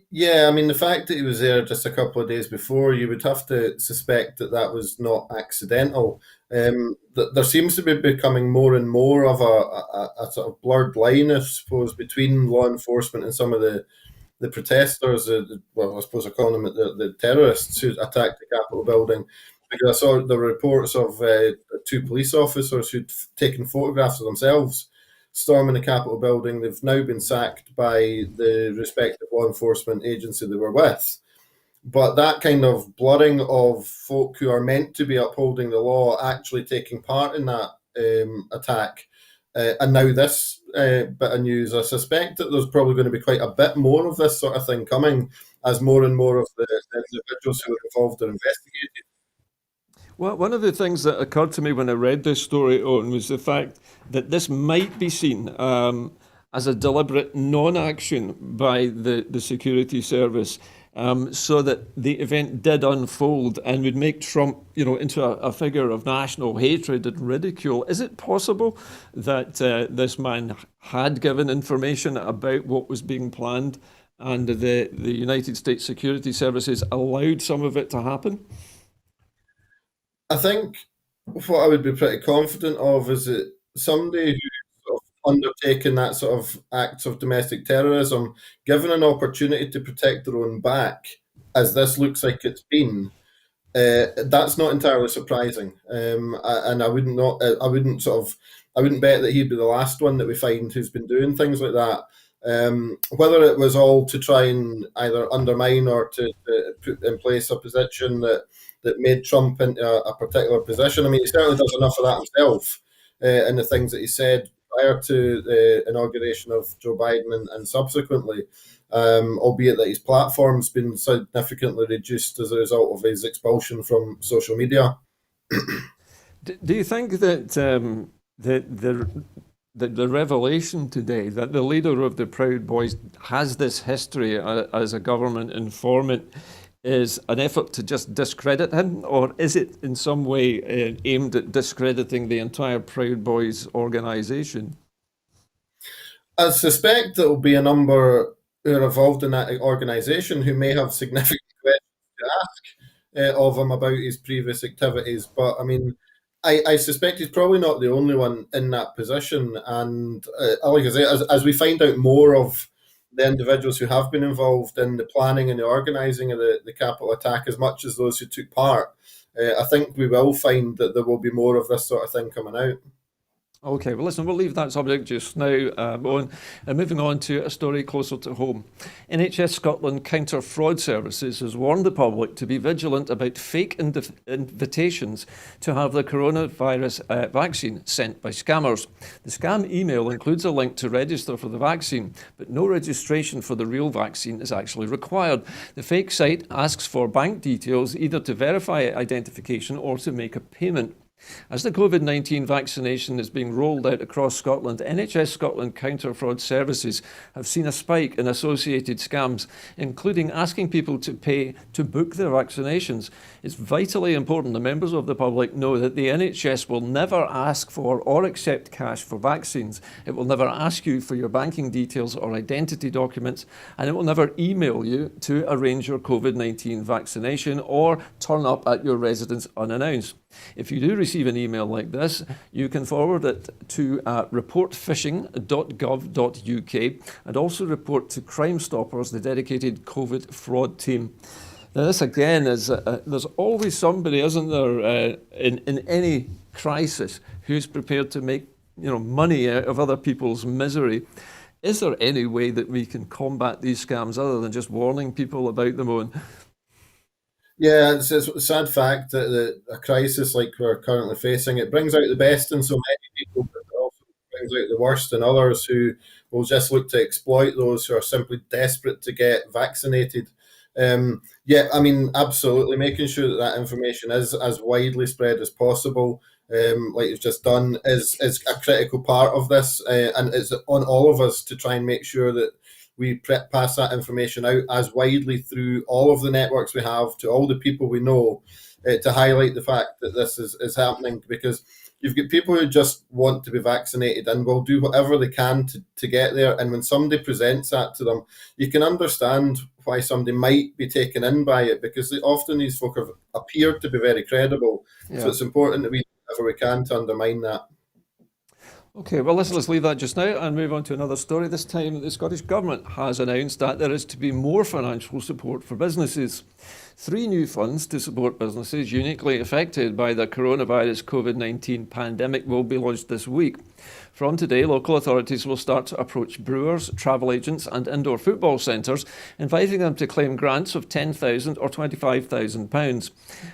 Yeah, I mean, the fact that he was there just a couple of days before, you would have to suspect that that was not accidental. There seems to be becoming more and more of a sort of blurred line, I suppose, between law enforcement and some of the protesters, well, I suppose I call them the terrorists who attacked the Capitol building. Because I saw the reports of two police officers who'd taken photographs of themselves storming the Capitol building. They've now been sacked by the respective law enforcement agency they were with. But that kind of blurring of folk who are meant to be upholding the law actually taking part in that attack, and now this bit of news, I suspect that there's probably going to be quite a bit more of this sort of thing coming as more and more of the individuals who are involved are investigated. Well, one of the things that occurred to me when I read this story, Owen, was the fact that this might be seen as a deliberate non-action by the security service, so that the event did unfold and would make Trump, into a figure of national hatred and ridicule. Is it possible that this man had given information about what was being planned, and the United States security services allowed some of it to happen? I think what I would be pretty confident of is that somebody who's sort of undertaken that sort of acts of domestic terrorism, given an opportunity to protect their own back, as this looks like it's been, that's not entirely surprising. And I wouldn't I wouldn't bet that he'd be the last one that we find who's been doing things like that. Whether it was all to try and either undermine or to put in place a position that made Trump into a particular position. I mean, he certainly does enough of that himself in the things that he said prior to the inauguration of Joe Biden and subsequently, albeit that his platform's been significantly reduced as a result of his expulsion from social media. Do you think that the revelation today that the leader of the Proud Boys has this history as a government informant is an effort to just discredit him, or is it in some way aimed at discrediting the entire Proud Boys organisation? I suspect there will be a number who are involved in that organisation who may have significant questions to ask of him about his previous activities. But I mean, I suspect he's probably not the only one in that position. And like I say, as we find out more of the individuals who have been involved in the planning and the organising of the Capitol attack, as much as those who took part, I think we will find that there will be more of this sort of thing coming out. Okay, well, listen, we'll leave that subject just now, Owen, and moving on to a story closer to home. NHS Scotland Counter Fraud Services has warned the public to be vigilant about fake invitations to have the coronavirus vaccine sent by scammers. The scam email includes a link to register for the vaccine, but no registration for the real vaccine is actually required. The fake site asks for bank details either to verify identification or to make a payment. As the COVID-19 vaccination is being rolled out across Scotland, NHS Scotland Counter Fraud Services have seen a spike in associated scams, including asking people to pay to book their vaccinations. It's vitally important that members of the public know that the NHS will never ask for or accept cash for vaccines. It will never ask you for your banking details or identity documents, and it will never email you to arrange your COVID-19 vaccination or turn up at your residence unannounced. If you do receive an email like this, you can forward it to reportphishing.gov.uk and also report to Crime Stoppers, the dedicated COVID fraud team. Now, this again is, there's always somebody, isn't there, in any crisis who's prepared to make money out of other people's misery. Is there any way that we can combat these scams other than just warning people about them, Owen? Yeah, it's a sad fact that a crisis like we're currently facing, it brings out the best in so many people, but it also brings out the worst in others who will just look to exploit those who are simply desperate to get vaccinated. Yeah, I mean, absolutely, making sure that that information is as widely spread as possible, like you've just done, is a critical part of this, and it's on all of us to try and make sure that we pass that information out as widely through all of the networks we have to all the people we know, to highlight the fact that this is happening, because you've got people who just want to be vaccinated and will do whatever they can to get there. And when somebody presents that to them, you can understand why somebody might be taken in by it, because often these folk have appeared to be very credible. Yeah. So it's important that we do whatever we can to undermine that. Okay, well, let's leave that just now and move on to another story. This time, the Scottish Government has announced that there is to be more financial support for businesses. 3 new funds to support businesses uniquely affected by the coronavirus COVID-19 pandemic will be launched this week. From today, local authorities will start to approach brewers, travel agents and indoor football centres, inviting them to claim grants of £10,000 or £25,000.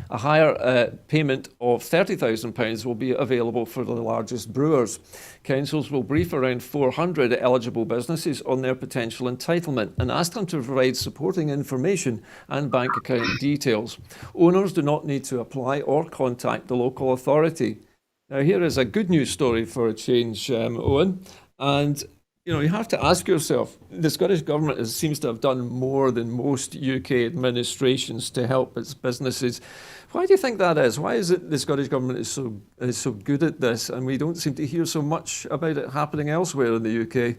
A higher payment of £30,000 will be available for the largest brewers. Councils will brief around 400 eligible businesses on their potential entitlement and ask them to provide supporting information and bank account details. Owners do not need to apply or contact the local authority. Now, here is a good news story for a change, Owen. And, you have to ask yourself, the Scottish Government seems to have done more than most UK administrations to help its businesses. Why do you think that is? Why is it the Scottish Government is so good at this and we don't seem to hear so much about it happening elsewhere in the UK?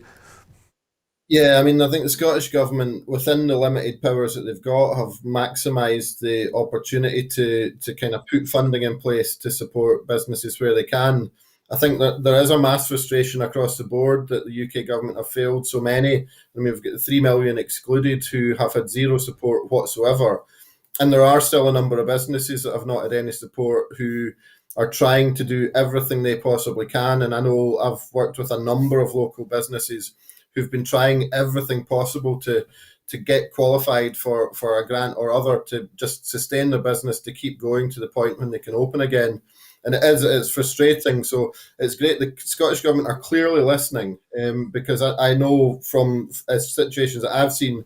Yeah, I mean, I think the Scottish Government, within the limited powers that they've got, have maximised the opportunity to kind of put funding in place to support businesses where they can. I think that there is a mass frustration across the board that the UK Government have failed so many. I mean, we've got the 3 million excluded who have had zero support whatsoever. And there are still a number of businesses that have not had any support who are trying to do everything they possibly can. And I know I've worked with a number of local businesses who've been trying everything possible to get qualified for a grant or other to just sustain their business, to keep going to the point when they can open again. And it's frustrating. So it's great the Scottish Government are clearly listening, because I know from situations that I've seen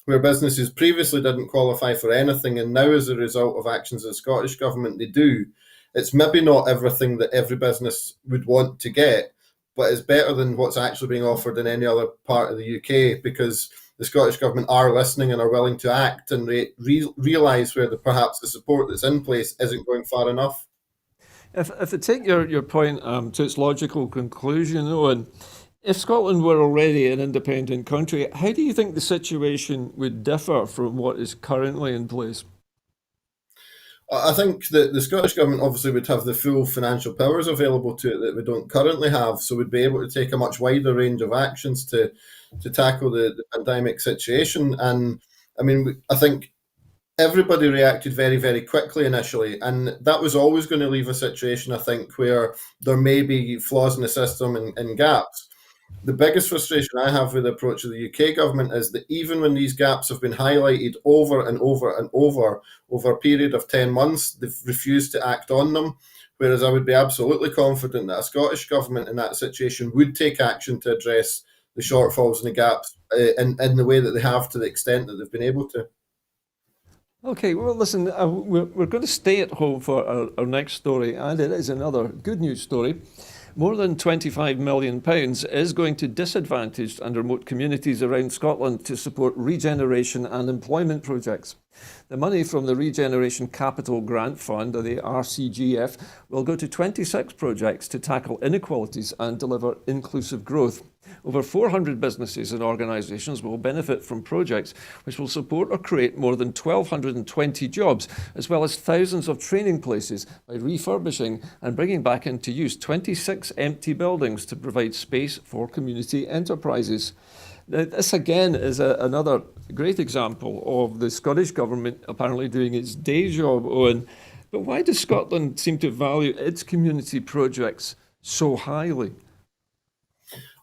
where businesses previously didn't qualify for anything, and now as a result of actions of the Scottish Government, they do. It's maybe not everything that every business would want to get, but it's better than what's actually being offered in any other part of the UK, because the Scottish Government are listening and are willing to act and realise where perhaps the support that's in place isn't going far enough. If I take your point to its logical conclusion, Owen, if Scotland were already an independent country, how do you think the situation would differ from what is currently in place? I think that the Scottish Government obviously would have the full financial powers available to it that we don't currently have, so we'd be able to take a much wider range of actions to tackle the pandemic situation. And I mean, I think everybody reacted very, very quickly initially, and that was always going to leave a situation, I think, where there may be flaws in the system and gaps. The biggest frustration I have with the approach of the UK government is that even when these gaps have been highlighted over and over and over a period of 10 months, they've refused to act on them. Whereas I would be absolutely confident that a Scottish government in that situation would take action to address the shortfalls and the gaps in the way that they have, to the extent that they've been able to. Okay, well, listen, we're going to stay at home for our next story, and it is another good news story. More than £25 million is going to disadvantaged and remote communities around Scotland to support regeneration and employment projects. The money from the Regeneration Capital Grant Fund, or the RCGF, will go to 26 projects to tackle inequalities and deliver inclusive growth. Over 400 businesses and organisations will benefit from projects which will support or create more than 1,220 jobs, as well as thousands of training places by refurbishing and bringing back into use 26 empty buildings to provide space for community enterprises. Now, this again is another great example of the Scottish Government apparently doing its day job, Owen. But why does Scotland seem to value its community projects so highly?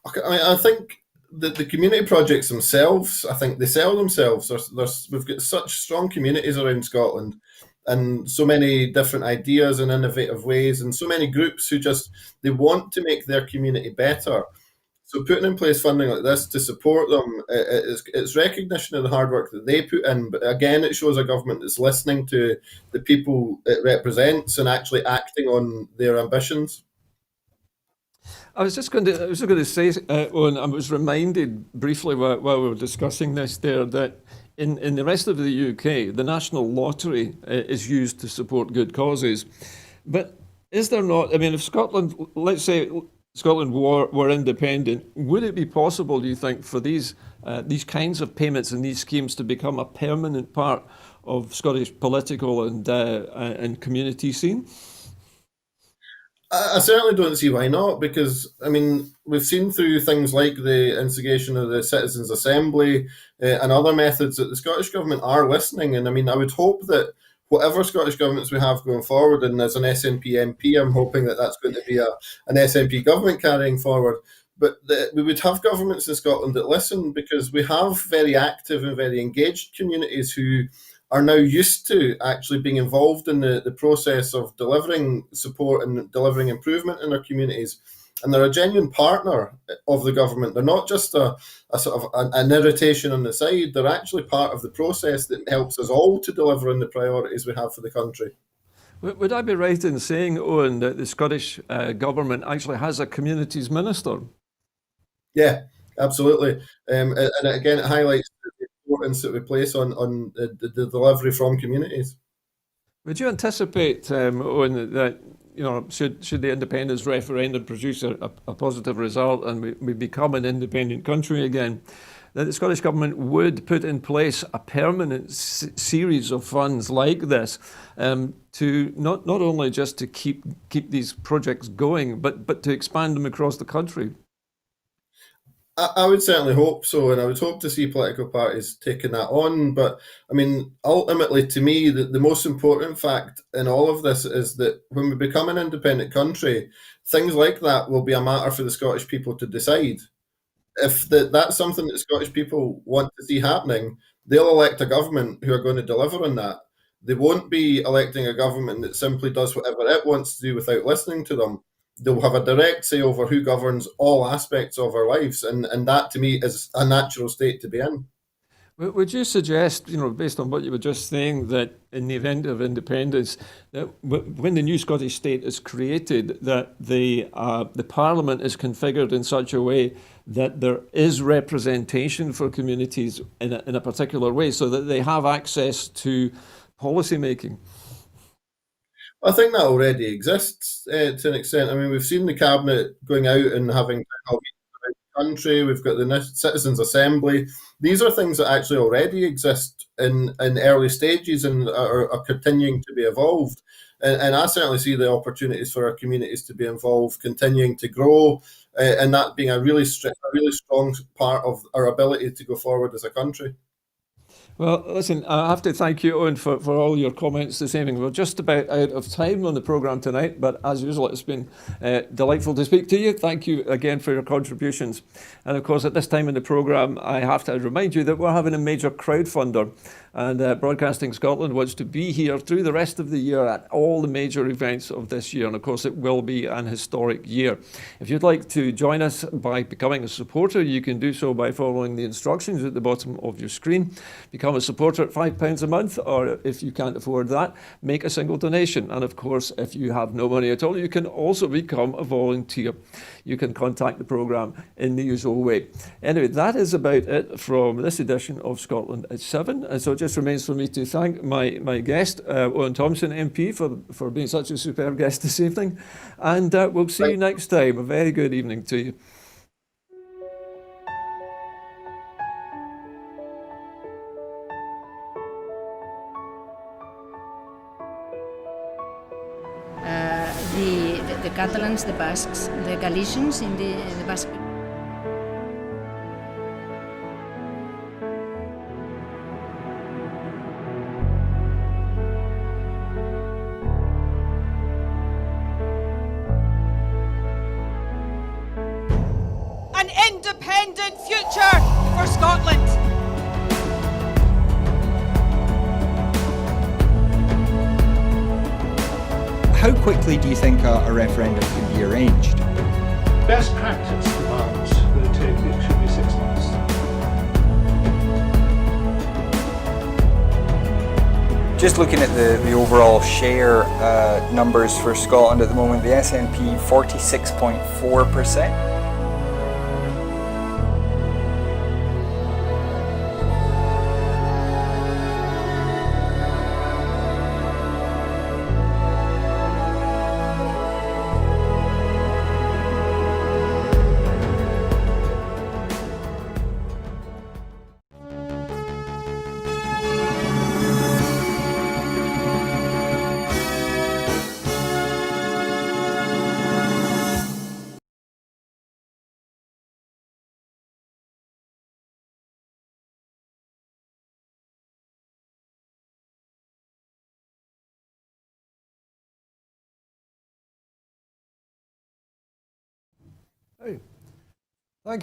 Okay, I think that the community projects themselves, I think they sell themselves. We've got such strong communities around Scotland, and so many different ideas and innovative ways, and so many groups who they want to make their community better. So putting in place funding like this to support them, it's recognition of the hard work that they put in. But again, it shows a government that's listening to the people it represents and actually acting on their ambitions. I was just going to say, Owen, I was reminded briefly while we were discussing this there that in the rest of the UK, the National Lottery is used to support good causes. But is there not, I mean, if Scotland, let's say Scotland were independent, would it be possible, do you think, for these kinds of payments and these schemes to become a permanent part of Scottish political and community scene? I certainly don't see why not, because, I mean, we've seen through things like the instigation of the Citizens' Assembly and other methods that the Scottish Government are listening. And I mean, I would hope that whatever Scottish governments we have going forward, and as an SNP MP, I'm hoping that that's going to be an SNP government carrying forward, but that we would have governments in Scotland that listen, because we have very active and very engaged communities who are now used to actually being involved in the process of delivering support and delivering improvement in their communities. And they're a genuine partner of the government. They're not just a sort of an irritation on the side. They're actually part of the process that helps us all to deliver on the priorities we have for the country. Would I be right in saying, Owen, that the Scottish government actually has a communities minister? Yeah, absolutely. And again, it highlights the importance that we place on the delivery from communities. Would you anticipate, Owen, that should the independence referendum produce a positive result and we become an independent country again, that the Scottish Government would put in place a permanent series of funds like this to not only just to keep these projects going, but to expand them across the country? I would certainly hope so, and I would hope to see political parties taking that on. But I mean, ultimately, to me, the most important fact in all of this is that when we become an independent country, things like that will be a matter for the Scottish people to decide. If that's something that Scottish people want to see happening, they'll elect a government who are going to deliver on that. They won't be electing a government that simply does whatever it wants to do without listening to them. They'll have a direct say over who governs all aspects of our lives, and that to me is a natural state to be in. Would you suggest, based on what you were just saying, that in the event of independence, that when the new Scottish state is created, that the Parliament is configured in such a way that there is representation for communities in a particular way, so that they have access to policy making? I think that already exists to an extent. I mean, we've seen the Cabinet going out and having meetings around the country. We've got the Citizens' Assembly. These are things that actually already exist in early stages and are continuing to be evolved. And I certainly see the opportunities for our communities to be involved, continuing to grow, and that being a really strong part of our ability to go forward as a country. Well, listen, I have to thank you, Owen, for all your comments this evening. We're just about out of time on the programme tonight, but as usual, it's been delightful to speak to you. Thank you again for your contributions. And of course, at this time in the programme, I have to remind you that we're having a major crowdfunder, and Broadcasting Scotland wants to be here through the rest of the year at all the major events of this year. And of course, it will be an historic year. If you'd like to join us by becoming a supporter, you can do so by following the instructions at the bottom of your screen. Become a supporter at £5 a month, or if you can't afford that, make a single donation. And of course, if you have no money at all, you can also become a volunteer. You can contact the programme in the usual way. Anyway, that is about it from this edition of Scotland at 7. And so it just remains for me to thank my guest, Owen Thompson MP, for being such a superb guest this evening. And we'll see you next time. A very good evening to you. The Catalans, the Basques, the Galicians in the Basque. An independent future for Scotland. How quickly do you think a referendum can be arranged? Best practice demands that it should be 6 months. Just looking at the overall share numbers for Scotland at the moment, the SNP 46.4%. Hey.